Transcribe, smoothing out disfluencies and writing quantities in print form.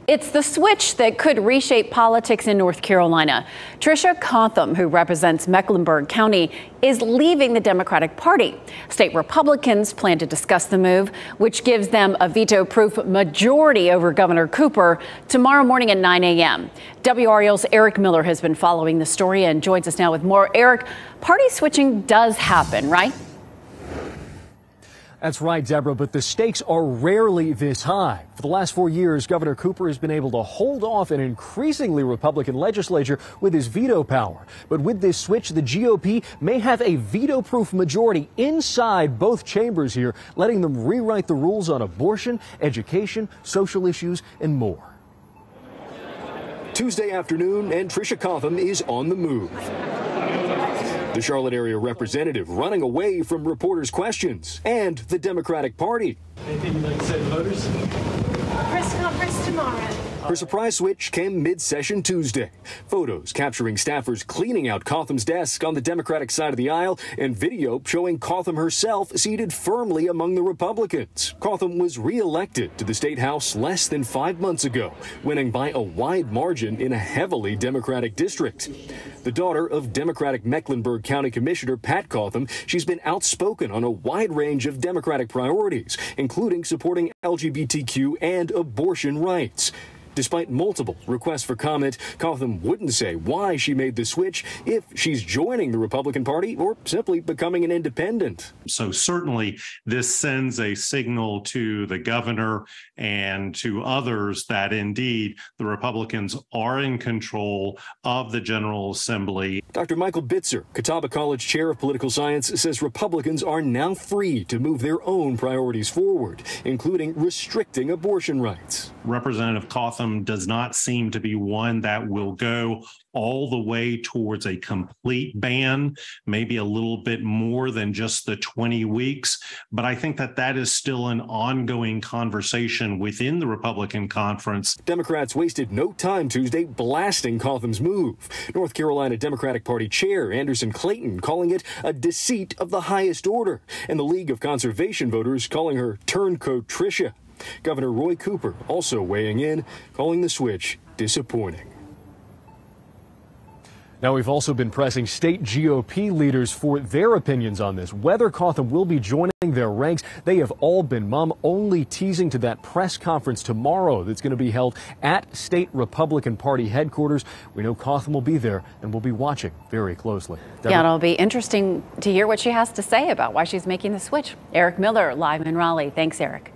It's the switch that could reshape politics in North Carolina. Tricia Cotham, who represents Mecklenburg County, is leaving the Democratic Party. State Republicans plan to discuss the move, which gives them a veto-proof majority over Governor Cooper tomorrow morning at 9 a.m. WRAL's Eric Miller has been following the story and joins us now with more. Eric, party switching does happen, right? That's right, Deborah, but the stakes are rarely this high. For the last 4 years, Governor Cooper has been able to hold off an increasingly Republican legislature with his veto power. But with this switch, the GOP may have a veto-proof majority inside both chambers here, letting them rewrite the rules on abortion, education, social issues, and more. Tuesday afternoon, and Tricia Cotham is on the move. The Charlotte area representative running away from reporters' questions and the Democratic Party. Anything you'd like to say to voters? Press conference tomorrow. Her surprise switch came mid-session Tuesday. Photos capturing staffers cleaning out Cotham's desk on the Democratic side of the aisle and video showing Cotham herself seated firmly among the Republicans. Cotham was re-elected to the state house less than 5 months ago, winning by a wide margin in a heavily Democratic district. The daughter of Democratic Mecklenburg County Commissioner Pat Cotham, she's been outspoken on a wide range of Democratic priorities, including supporting LGBTQ and abortion rights. Despite multiple requests for comment, Cotham wouldn't say why she made the switch, if she's joining the Republican Party or simply becoming an independent. So certainly this sends a signal to the governor and to others that indeed the Republicans are in control of the General Assembly. Dr. Michael Bitzer, Catawba College Chair of Political Science, says Republicans are now free to move their own priorities forward, including restricting abortion rights. Representative Cotham does not seem to be one that will go all the way towards a complete ban, maybe a little bit more than just the 20 weeks. But I think that that is still an ongoing conversation within the Republican conference. Democrats wasted no time Tuesday blasting Cotham's move. North Carolina Democratic Party Chair Anderson Clayton calling it a deceit of the highest order, and the League of Conservation voters calling her turncoat Tricia. Governor Roy Cooper also weighing in, calling the switch disappointing. Now, we've also been pressing state GOP leaders for their opinions on this, whether Cotham will be joining their ranks. They have all been only teasing to that press conference tomorrow that's going to be held at state Republican Party headquarters. We know Cotham will be there, and we'll be watching very closely. Deborah? Yeah, it'll be interesting to hear what she has to say about why she's making the switch. Eric Miller, live in Raleigh. Thanks, Eric.